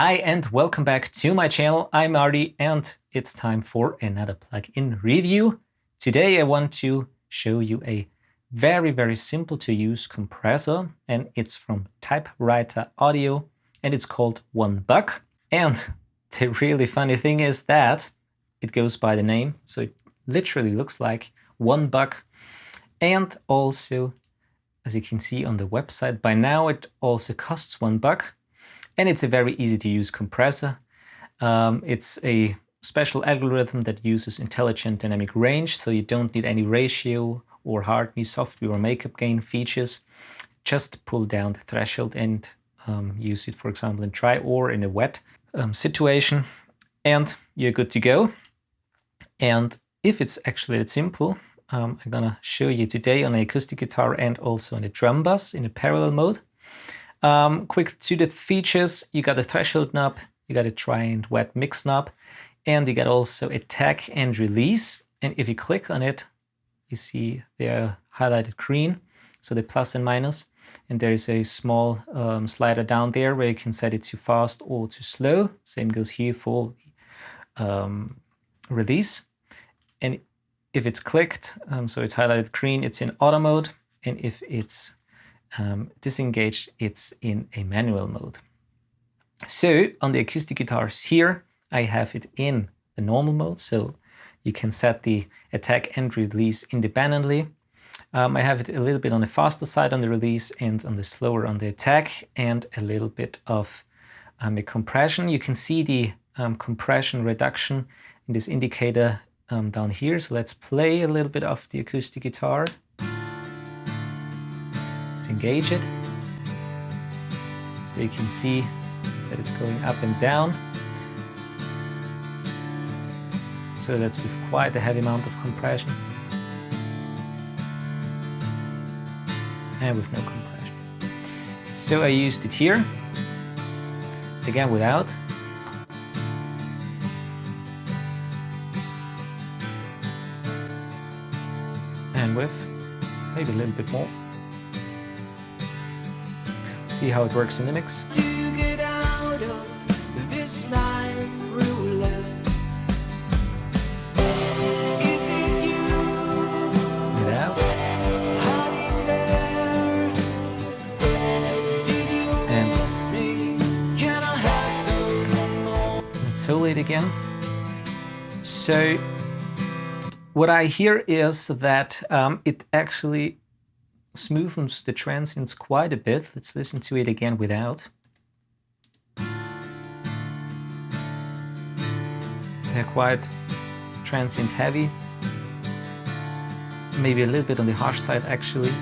Hi and welcome back to my channel. I'm Marty and it's time for another plugin review. Today I want to show you a very simple to use compressor, and it's from Typewriter Audio and it's called $1. And the really funny thing is that it goes by the name, so it literally looks like $1. And also, as you can see on the website, by now it also costs $1. And it's a very easy to use compressor. It's a special algorithm that uses intelligent dynamic range, so you don't need any ratio or hardness, software or makeup gain features. Just pull down the threshold and use it, for example, in dry or in a wet situation, and you're good to go. And if it's actually that simple, I'm gonna show you today on an acoustic guitar and also on a drum bass in a parallel mode. Quick to the features: you got a threshold knob, you got a dry and wet mix knob, and you got also attack and release. And if you click on it, you see they're highlighted green, so the plus and minus. And there is a small slider down there where you can set it to fast or to slow. Same goes here for release. And if it's clicked, so it's highlighted green, it's in auto mode. And if it's disengaged, it's in a manual mode. So on the acoustic guitars here, I have it in the normal mode, so you can set the attack and release independently. I have it a little bit on the faster side on the release and on the slower on the attack, and a little bit of a compression. You can see the compression reduction in this indicator down here. So let's play a little bit of the acoustic guitar. Engage it, so you can see that it's going up and down, so that's with quite a heavy amount of compression and with no compression. So I used it here again without, and with maybe a little bit more. See how it works in the mix. Do you get out of this life roulette? Is it you? Get out. Hiding there? Did you miss me? Can I have some more? Let's solo it again. So what I hear is that it actually smoothens the transients quite a bit. Let's listen to it again without. They're quite transient heavy, maybe a little bit on the harsh side actually.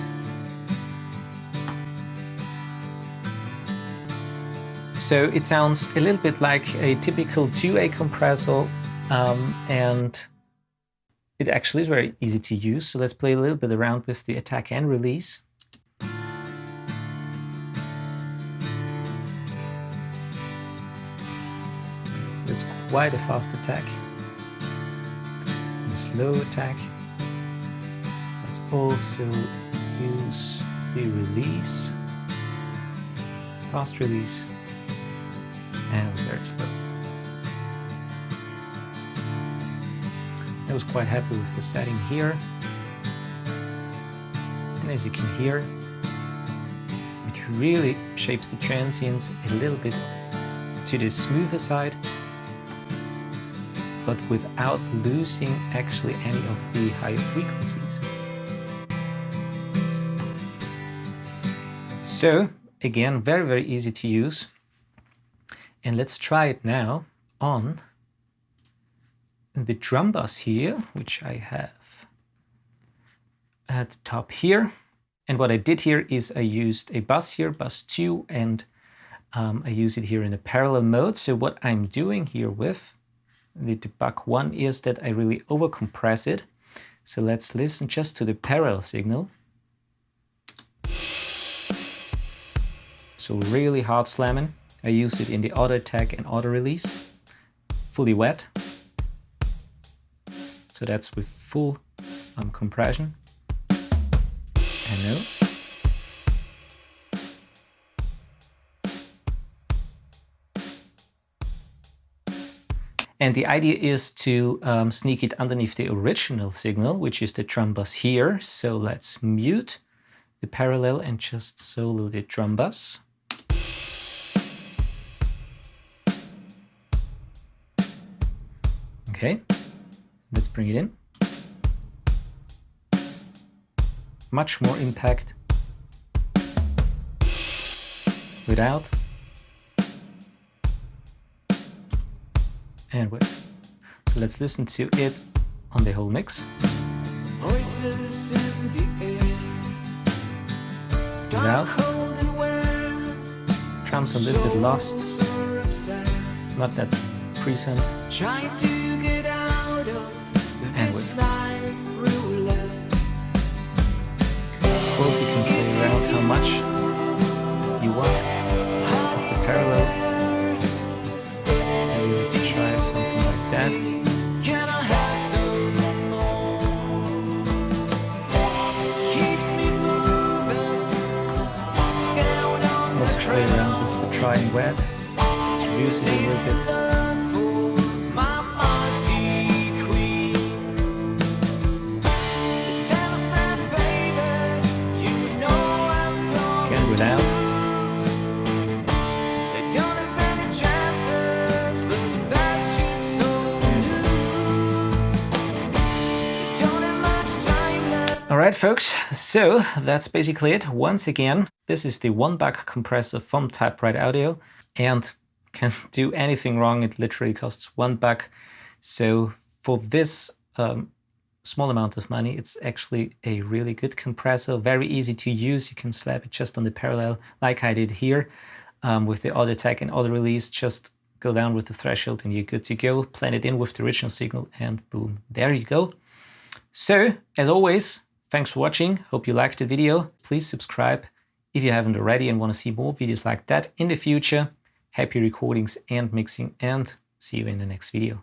So it sounds a little bit like a typical 2A compressor, and it actually is very easy to use. So let's play a little bit around with the attack and release. So it's quite a fast attack, a slow attack. Let's also use the release, fast release, and very slow. I was quite happy with the setting here, and as you can hear, it really shapes the transients a little bit to the smoother side, but without losing actually any of the higher frequencies. So again, very easy to use, and let's try it now on the drum bass here, which I have at the top here. And what I did here is I used a bass here, bass 2, and I use it here in a parallel mode. So what I'm doing here with the debug 1 is that I really overcompress it. So let's listen just to the parallel signal. So really hard slamming. I use it in the auto attack and auto release, fully wet. So that's with full compression. And no. And the idea is to sneak it underneath the original signal, which is the drum bass here. So let's mute the parallel and just solo the drum bass. Okay, let's bring it in. Much more impact without and with. So let's listen to it on the whole mix. Voices in the air, Without. cold and wet, Drums a little bit lost, are upset, not that present. trying to get out of And this with. life roulette. Of course, you can play around how much you want of the parallel. Maybe let's try something like that. Can I have some more? Keeps me moving down on the Also play around with the dry and wet to reduce it a little bit. love for my mighty queen. Then I said, baby, you know I'm gonna Again, without. They don't have any chances, but that's just so news. They don't have much time left. All right, folks, so that's basically it. Once again, this is the one-buck compressor from Typewriter Audio, and can do anything wrong. It literally costs $1. So for this small amount of money, it's actually a really good compressor, very easy to use. You can slap it just on the parallel like I did here with the audio tag and auto release. Just go down with the threshold and you're good to go. Blend it in with the original signal and boom, there you go. So as always, thanks for watching. Hope you liked the video. Please subscribe if you haven't already and want to see more videos like that in the future. Happy recordings and mixing, and see you in the next video.